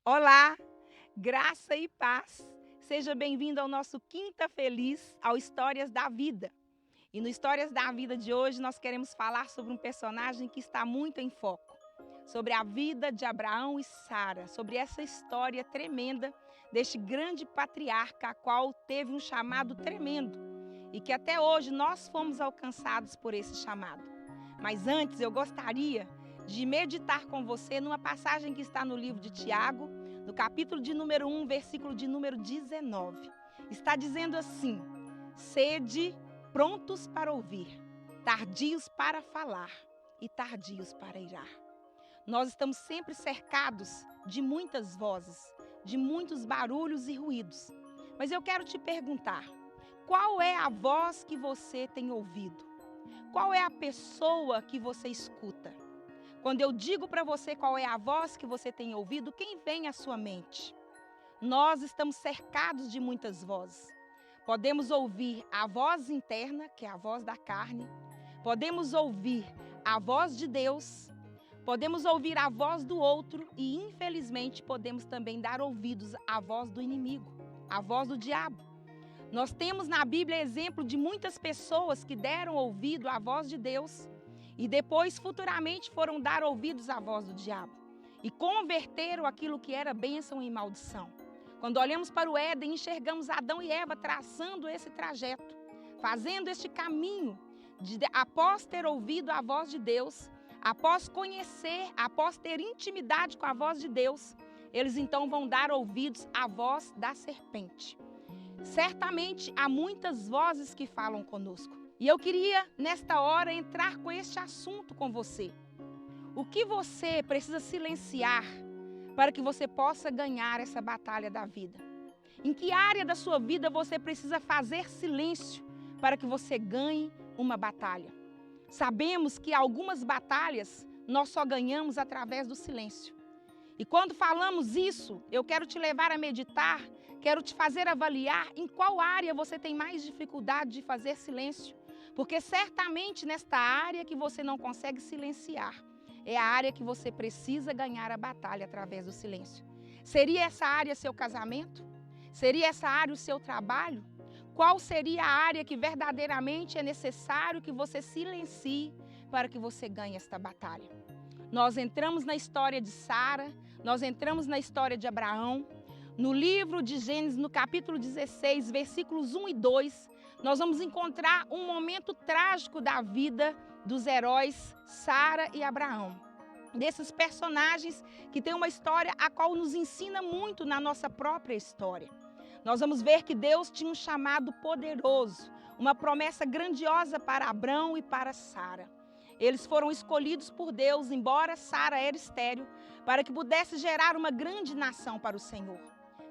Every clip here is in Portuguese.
Olá, graça e paz. Seja bem-vindo ao nosso Quinta Feliz, ao Histórias da Vida. E no Histórias da Vida de hoje nós queremos falar sobre um personagem que está muito em foco. Sobre a vida de Abraão e Sara, sobre essa história tremenda deste grande patriarca, a qual teve um chamado tremendo e que até hoje nós fomos alcançados por esse chamado. Mas antes eu gostaria de meditar com você numa passagem que está no livro de Tiago, no capítulo de número 1, versículo de número 19. Está dizendo assim: sede prontos para ouvir, tardios para falar e tardios para irar. Nós estamos sempre cercados de muitas vozes, de muitos barulhos e ruídos. Mas eu quero te perguntar, qual é a voz que você tem ouvido? Qual é a pessoa que você escuta? Quando eu digo para você qual é a voz que você tem ouvido, quem vem à sua mente? Nós estamos cercados de muitas vozes. Podemos ouvir a voz interna, que é a voz da carne. Podemos ouvir a voz de Deus. Podemos ouvir a voz do outro e, infelizmente, podemos também dar ouvidos à voz do inimigo, à voz do diabo. Nós temos na Bíblia exemplo de muitas pessoas que deram ouvido à voz de Deus e depois, futuramente, foram dar ouvidos à voz do diabo e converteram aquilo que era bênção em maldição. Quando olhamos para o Éden, enxergamos Adão e Eva traçando esse trajeto, fazendo este caminho, após ter ouvido a voz de Deus, após conhecer, após ter intimidade com a voz de Deus, eles então vão dar ouvidos à voz da serpente. Certamente há muitas vozes que falam conosco. E eu queria, nesta hora, entrar com este assunto com você. O que você precisa silenciar para que você possa ganhar essa batalha da vida? Em que área da sua vida você precisa fazer silêncio para que você ganhe uma batalha? Sabemos que algumas batalhas nós só ganhamos através do silêncio. E quando falamos isso, eu quero te levar a meditar, quero te fazer avaliar em qual área você tem mais dificuldade de fazer silêncio. Porque certamente nesta área que você não consegue silenciar, é a área que você precisa ganhar a batalha através do silêncio. Seria essa área seu casamento? Seria essa área o seu trabalho? Qual seria a área que verdadeiramente é necessário que você silencie para que você ganhe esta batalha? Nós entramos na história de Sara, nós entramos na história de Abraão. No livro de Gênesis, no capítulo 16, versículos 1 e 2, nós vamos encontrar um momento trágico da vida dos heróis Sara e Abraão. Desses personagens que têm uma história a qual nos ensina muito na nossa própria história. Nós vamos ver que Deus tinha um chamado poderoso, uma promessa grandiosa para Abrão e para Sara. Eles foram escolhidos por Deus, embora Sara era estéril, para que pudesse gerar uma grande nação para o Senhor.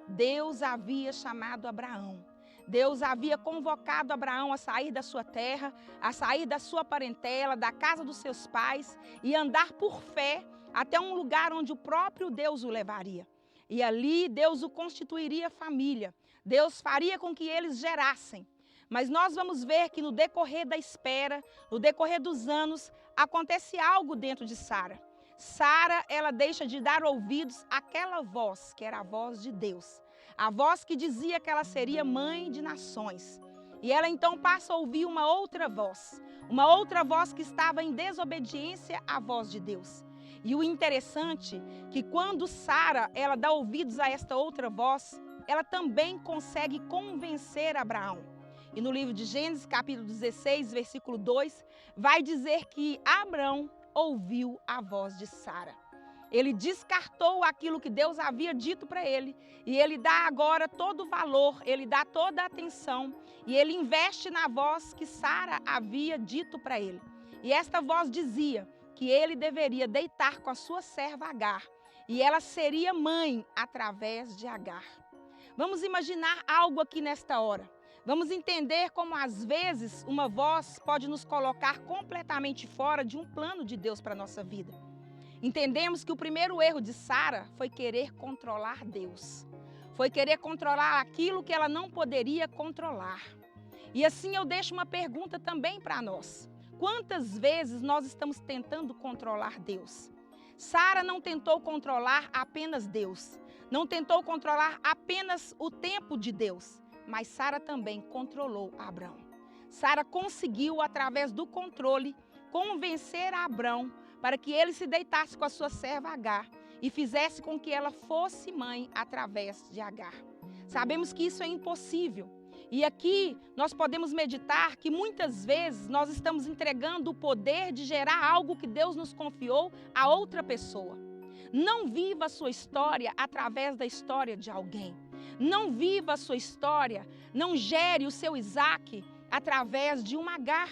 Deus havia chamado Abraão. Deus havia convocado Abraão a sair da sua terra, a sair da sua parentela, da casa dos seus pais e andar por fé até um lugar onde o próprio Deus o levaria. E ali Deus o constituiria família. Deus faria com que eles gerassem. Mas nós vamos ver que no decorrer da espera, no decorrer dos anos, acontece algo dentro de Sara. Sara, ela deixa de dar ouvidos àquela voz, que era a voz de Deus. A voz que dizia que ela seria mãe de nações. E ela então passa a ouvir uma outra voz que estava em desobediência à voz de Deus. E o interessante é que quando Sara, ela dá ouvidos a esta outra voz, ela também consegue convencer Abraão. E no livro de Gênesis, capítulo 16, versículo 2, vai dizer que Abraão ouviu a voz de Sara. Ele descartou aquilo que Deus havia dito para ele e ele dá agora todo o valor, ele dá toda a atenção e ele investe na voz que Sara havia dito para ele. E esta voz dizia que ele deveria deitar com a sua serva Agar e ela seria mãe através de Agar. Vamos imaginar algo aqui nesta hora. Vamos entender como às vezes uma voz pode nos colocar completamente fora de um plano de Deus para a nossa vida. Entendemos que o primeiro erro de Sara foi querer controlar Deus. Foi querer controlar aquilo que ela não poderia controlar. E assim eu deixo uma pergunta também para nós. Quantas vezes nós estamos tentando controlar Deus? Sara não tentou controlar apenas Deus. Não tentou controlar apenas o tempo de Deus. Mas Sara também controlou Abrão. Sara conseguiu, através do controle, convencer a Abrão para que ele se deitasse com a sua serva Agar e fizesse com que ela fosse mãe através de Agar. Sabemos que isso é impossível. E aqui nós podemos meditar que muitas vezes nós estamos entregando o poder de gerar algo que Deus nos confiou a outra pessoa. Não viva a sua história através da história de alguém. Não viva a sua história, não gere o seu Isaac através de uma Agar.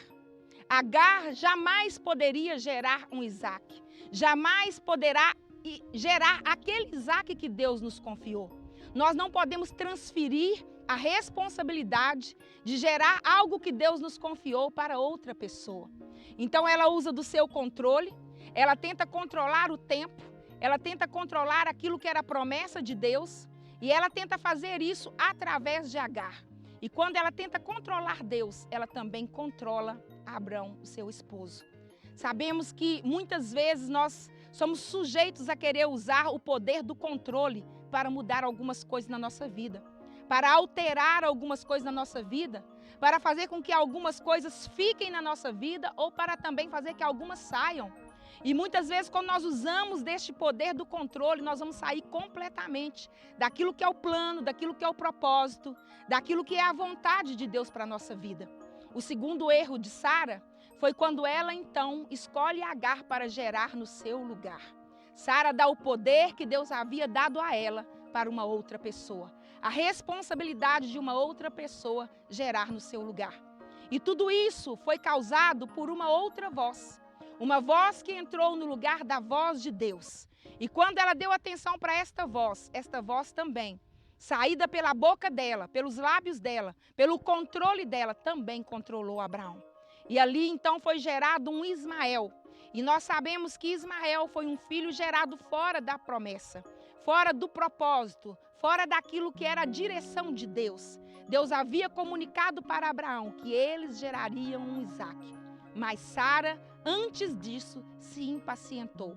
Agar jamais poderia gerar um Isaac. Jamais poderá gerar aquele Isaac que Deus nos confiou. Nós não podemos transferir a responsabilidade de gerar algo que Deus nos confiou para outra pessoa. Então ela usa do seu controle, ela tenta controlar o tempo, ela tenta controlar aquilo que era promessa de Deus e ela tenta fazer isso através de Agar. E quando ela tenta controlar Deus, ela também controla Abrão, o seu esposo. Sabemos que muitas vezes nós somos sujeitos a querer usar o poder do controle para mudar algumas coisas na nossa vida, para alterar algumas coisas na nossa vida, para fazer com que algumas coisas fiquem na nossa vida ou para também fazer que algumas saiam. E muitas vezes quando nós usamos deste poder do controle, nós vamos sair completamente daquilo que é o plano, daquilo que é o propósito, daquilo que é a vontade de Deus para a nossa vida. O segundo erro de Sara foi quando ela então escolhe Agar para gerar no seu lugar. Sara dá o poder que Deus havia dado a ela para uma outra pessoa. A responsabilidade de uma outra pessoa gerar no seu lugar. E tudo isso foi causado por uma outra voz. Uma voz que entrou no lugar da voz de Deus. E quando ela deu atenção para esta voz também, saída pela boca dela, pelos lábios dela, pelo controle dela, também controlou Abraão. E ali então foi gerado um Ismael. E nós sabemos que Ismael foi um filho gerado fora da promessa, fora do propósito, fora daquilo que era a direção de Deus. Deus havia comunicado para Abraão que eles gerariam um Isaque. Mas Sara, antes disso, se impacientou.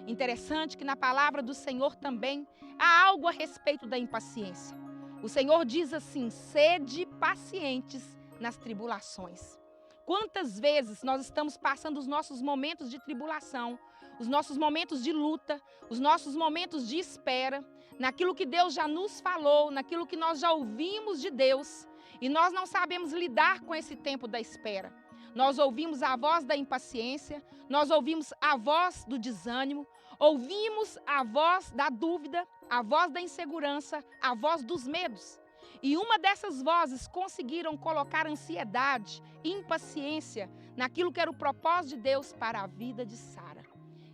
Interessante que na palavra do Senhor também há algo a respeito da impaciência. O Senhor diz assim: sede pacientes nas tribulações. Quantas vezes nós estamos passando os nossos momentos de tribulação, os nossos momentos de luta, os nossos momentos de espera, naquilo que Deus já nos falou, naquilo que nós já ouvimos de Deus, e nós não sabemos lidar com esse tempo da espera. Nós ouvimos a voz da impaciência, nós ouvimos a voz do desânimo, ouvimos a voz da dúvida, a voz da insegurança, a voz dos medos. E uma dessas vozes conseguiram colocar ansiedade, impaciência naquilo que era o propósito de Deus para a vida de Sara.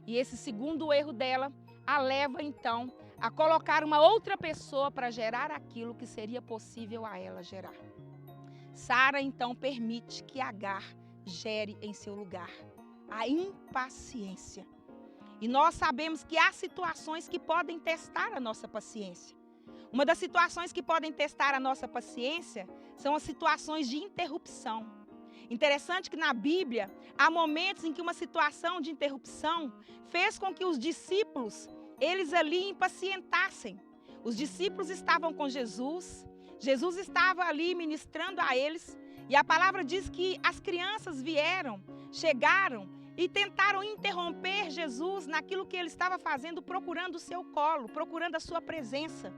E esse segundo erro dela a leva então a colocar uma outra pessoa para gerar aquilo que seria possível a ela gerar. Sara então permite que Agar gere em seu lugar a impaciência. E nós sabemos que há situações que podem testar a nossa paciência. Uma das situações que podem testar a nossa paciência são as situações de interrupção. Interessante que na Bíblia há momentos em que uma situação de interrupção fez com que os discípulos, eles ali impacientassem. Os discípulos estavam com Jesus, Jesus estava ali ministrando a eles, e a palavra diz que as crianças vieram, chegaram e tentaram interromper Jesus naquilo que ele estava fazendo, procurando o seu colo, procurando a sua presença.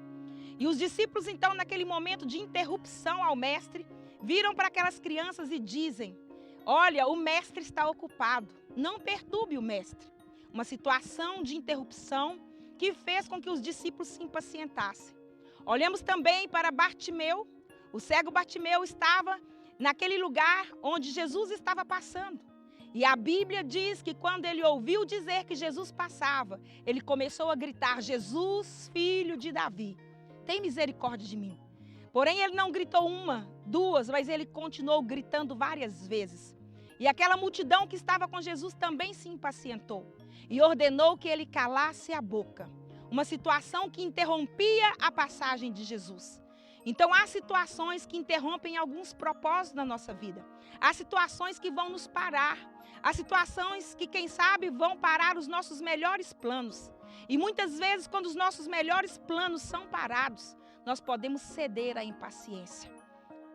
E os discípulos então, naquele momento de interrupção ao mestre, viram para aquelas crianças e dizem: olha, o mestre está ocupado, não perturbe o mestre. Uma situação de interrupção que fez com que os discípulos se impacientassem. Olhamos também para Bartimeu. O cego Bartimeu estava naquele lugar onde Jesus estava passando. E a Bíblia diz que quando ele ouviu dizer que Jesus passava, ele começou a gritar: Jesus, filho de Davi, tem misericórdia de mim. Porém, ele não gritou uma, duas, mas ele continuou gritando várias vezes. E aquela multidão que estava com Jesus também se impacientou. e ordenou que ele calasse a boca. Uma situação que interrompia a passagem de Jesus. Então, há situações que interrompem alguns propósitos na nossa vida. Há situações que vão nos parar. Há situações que, quem sabe, vão parar os nossos melhores planos. E muitas vezes, quando os nossos melhores planos são parados, nós podemos ceder à impaciência.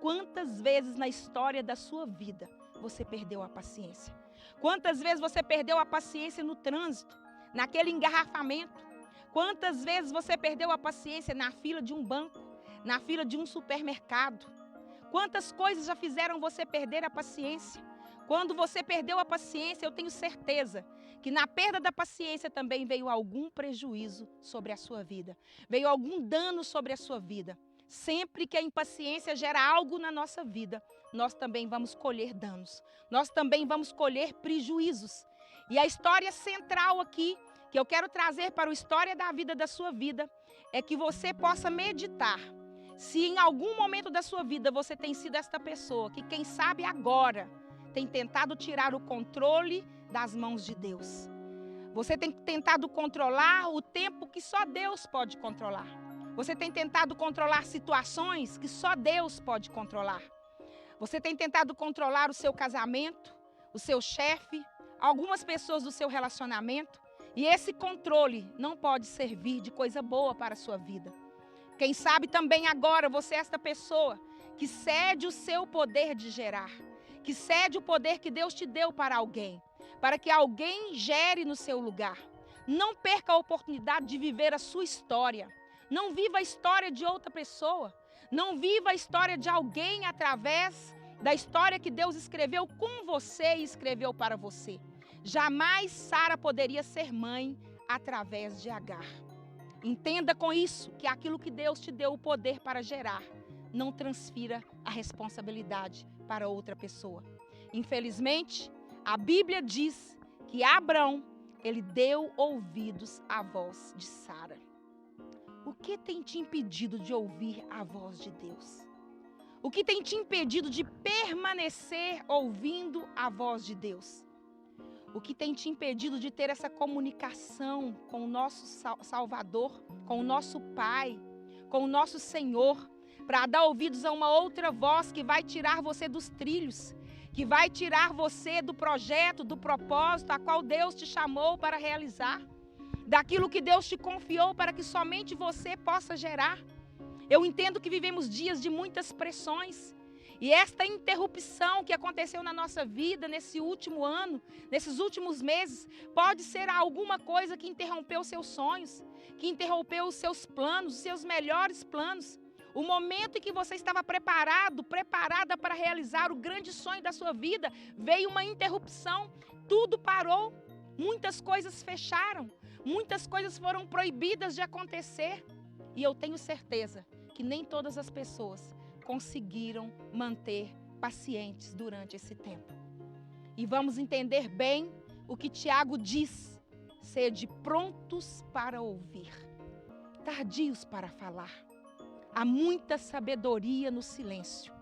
Quantas vezes na história da sua vida você perdeu a paciência? Quantas vezes você perdeu a paciência no trânsito, naquele engarrafamento? Quantas vezes você perdeu a paciência na fila de um banco, na fila de um supermercado? Quantas coisas já fizeram você perder a paciência? Quando você perdeu a paciência, eu tenho certeza que na perda da paciência também veio algum prejuízo sobre a sua vida. Veio algum dano sobre a sua vida. Sempre que a impaciência gera algo na nossa vida, nós também vamos colher danos. Nós também vamos colher prejuízos. E a história central aqui, que eu quero trazer para a história da vida da sua vida, é que você possa meditar. Se em algum momento da sua vida você tem sido esta pessoa que, quem sabe agora, tem tentado tirar o controle das mãos de Deus. Você tem tentado controlar o tempo que só Deus pode controlar. Você tem tentado controlar situações que só Deus pode controlar. Você tem tentado controlar o seu casamento, o seu chefe, algumas pessoas do seu relacionamento. E esse controle não pode servir de coisa boa para a sua vida. Quem sabe também agora você é esta pessoa que cede o seu poder de gerar, que cede o poder que Deus te deu para alguém, para que alguém gere no seu lugar. Não perca a oportunidade de viver a sua história. Não viva a história de outra pessoa. Não viva a história de alguém através da história que Deus escreveu com você e escreveu para você. Jamais Sara poderia ser mãe através de Agar. Entenda com isso que aquilo que Deus te deu o poder para gerar, não transfira a responsabilidade para outra pessoa. Infelizmente, a Bíblia diz que Abrão, ele deu ouvidos à voz de Sara. O que tem te impedido de ouvir a voz de Deus? O que tem te impedido de permanecer ouvindo a voz de Deus? O que tem te impedido de ter essa comunicação com o nosso Salvador, com o nosso Pai, com o nosso Senhor, para dar ouvidos a uma outra voz que vai tirar você dos trilhos, que vai tirar você do projeto, do propósito a qual Deus te chamou para realizar, daquilo que Deus te confiou para que somente você possa gerar. Eu entendo que vivemos dias de muitas pressões. E esta interrupção que aconteceu na nossa vida nesse último ano, nesses últimos meses, pode ser alguma coisa que interrompeu os seus sonhos, que interrompeu os seus planos, os seus melhores planos. O momento em que você estava preparada para realizar o grande sonho da sua vida, veio uma interrupção, tudo parou, muitas coisas fecharam, muitas coisas foram proibidas de acontecer. E eu tenho certeza que nem todas as pessoas conseguiram manter pacientes durante esse tempo. E vamos entender bem o que Tiago diz: sede prontos para ouvir, tardios para falar. Há muita sabedoria no silêncio,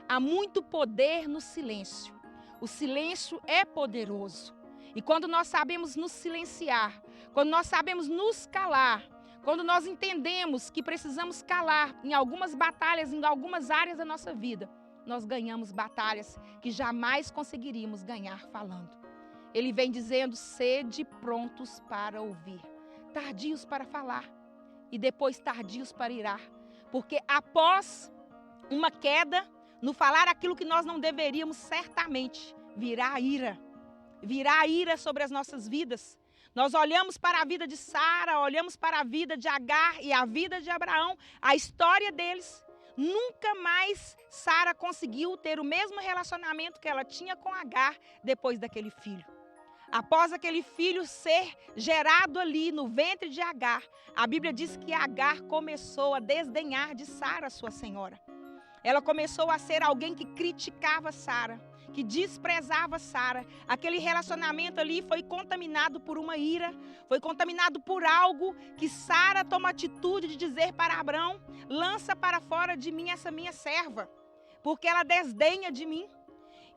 há muito poder no silêncio. O silêncio é poderoso. E quando nós sabemos nos silenciar, quando nós sabemos nos calar, quando nós entendemos que precisamos calar em algumas batalhas, em algumas áreas da nossa vida, nós ganhamos batalhas que jamais conseguiríamos ganhar falando. Ele vem dizendo: sede prontos para ouvir, tardios para falar e depois tardios para irar. Porque após uma queda, no falar aquilo que nós não deveríamos, certamente virá a ira sobre as nossas vidas. Nós olhamos para a vida de Sara, olhamos para a vida de Agar e a vida de Abraão, a história deles. Nunca mais Sara conseguiu ter o mesmo relacionamento que ela tinha com Agar depois daquele filho. Após aquele filho ser gerado ali no ventre de Agar, a Bíblia diz que Agar começou a desdenhar de Sara, sua senhora. Ela começou a ser alguém que criticava Sara, que desprezava Sara. Aquele relacionamento ali foi contaminado por uma ira, foi contaminado por algo que Sara toma a atitude de dizer para Abrão: lança para fora de mim essa minha serva, porque ela desdenha de mim.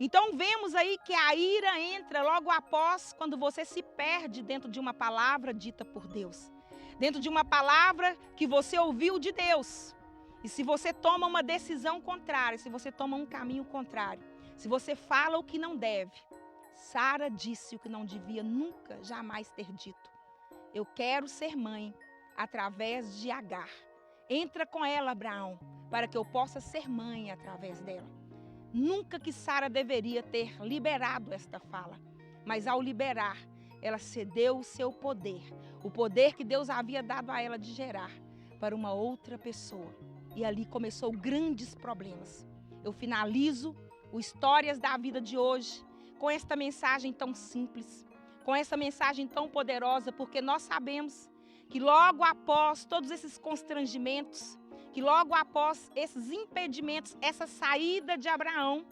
Então vemos aí que a ira entra logo após quando você se perde dentro de uma palavra dita por Deus. Dentro de uma palavra que você ouviu de Deus. E se você toma uma decisão contrária, se você toma um caminho contrário, se você fala o que não deve, Sara disse o que não devia nunca, jamais ter dito. Eu quero ser mãe através de Agar. Entra com ela, Abraão, para que eu possa ser mãe através dela. Nunca que Sara deveria ter liberado esta fala, mas ao liberar, ela cedeu o seu poder, o poder que Deus havia dado a ela de gerar, para uma outra pessoa. E ali começou grandes problemas. Eu finalizo o Histórias da Vida de hoje com esta mensagem tão simples, com essa mensagem tão poderosa, porque nós sabemos que logo após todos esses constrangimentos, que logo após esses impedimentos, essa saída de Abraão,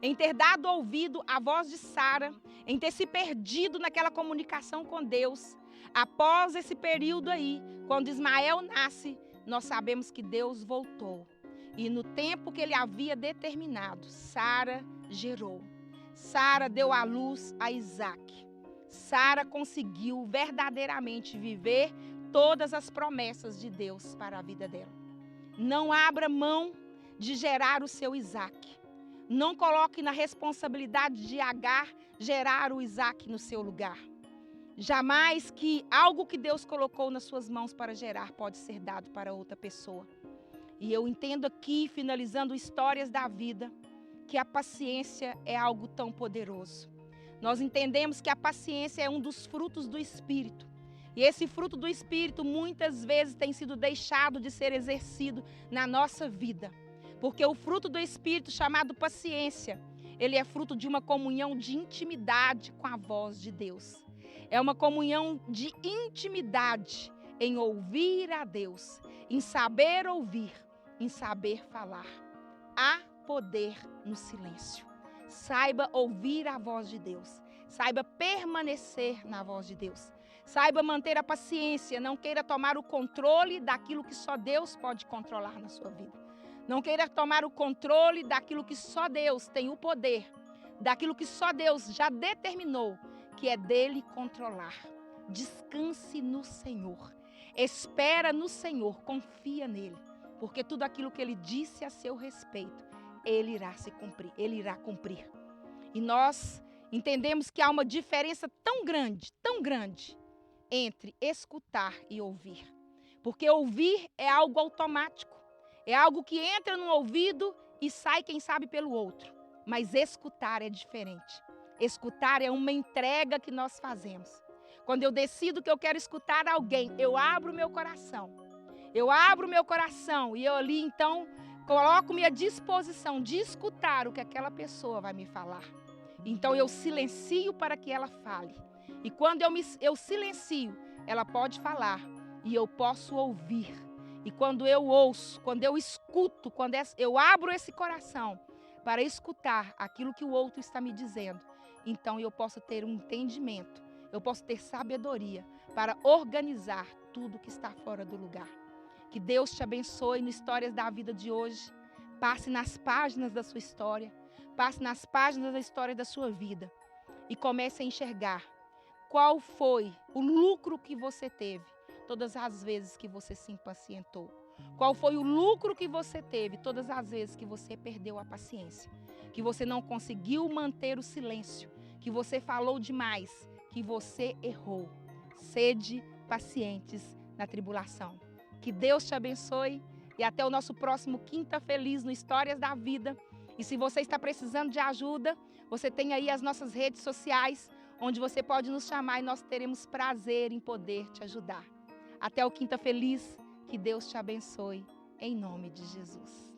em ter dado ouvido à voz de Sara, em ter se perdido naquela comunicação com Deus, após esse período aí, quando Ismael nasce, nós sabemos que Deus voltou. E no tempo que ele havia determinado, Sara gerou. Sara deu à luz a Isaque. Sara conseguiu verdadeiramente viver todas as promessas de Deus para a vida dela. Não abra mão de gerar o seu Isaque. Não coloque na responsabilidade de Agar gerar o Isaque no seu lugar. Jamais que algo que Deus colocou nas suas mãos para gerar pode ser dado para outra pessoa. E eu entendo aqui, finalizando Histórias da Vida, que a paciência é algo tão poderoso. Nós entendemos que a paciência é um dos frutos do Espírito. E esse fruto do Espírito muitas vezes tem sido deixado de ser exercido na nossa vida. Porque o fruto do Espírito, chamado paciência, ele é fruto de uma comunhão de intimidade com a voz de Deus. É uma comunhão de intimidade em ouvir a Deus, em saber ouvir, em saber falar. Há poder no silêncio. Saiba ouvir a voz de Deus. Saiba permanecer na voz de Deus. Saiba manter a paciência. Não queira tomar o controle daquilo que só Deus pode controlar na sua vida. Não queira tomar o controle daquilo que só Deus tem o poder. Daquilo que só Deus já determinou, que é dele controlar. Descanse no Senhor. Espera no Senhor. Confia nele. Porque tudo aquilo que ele disse a seu respeito, ele irá cumprir. E nós entendemos que há uma diferença tão grande, entre escutar e ouvir. Porque ouvir é algo automático. É algo que entra no ouvido e sai, quem sabe, pelo outro. Mas escutar é diferente. Escutar é uma entrega que nós fazemos. Quando eu decido que eu quero escutar alguém, eu abro meu coração. Eu abro meu coração e eu ali, então, coloco-me à disposição de escutar o que aquela pessoa vai me falar. Então, eu silencio para que ela fale. E quando eu silencio, ela pode falar e eu posso ouvir. E quando eu ouço, quando eu escuto, quando eu abro esse coração para escutar aquilo que o outro está me dizendo, então eu posso ter um entendimento, eu posso ter sabedoria para organizar tudo que está fora do lugar. Que Deus te abençoe no Histórias da Vida de hoje. Passe nas páginas da sua história. Passe nas páginas da história da sua vida. E comece a enxergar qual foi o lucro que você teve todas as vezes que você se impacientou. Qual foi o lucro que você teve todas as vezes que você perdeu a paciência. Que você não conseguiu manter o silêncio. Que você falou demais. Que você errou. Sede pacientes na tribulação. Que Deus te abençoe e até o nosso próximo Quinta Feliz no Histórias da Vida. E se você está precisando de ajuda, você tem aí as nossas redes sociais, onde você pode nos chamar e nós teremos prazer em poder te ajudar. Até o Quinta Feliz, que Deus te abençoe, em nome de Jesus.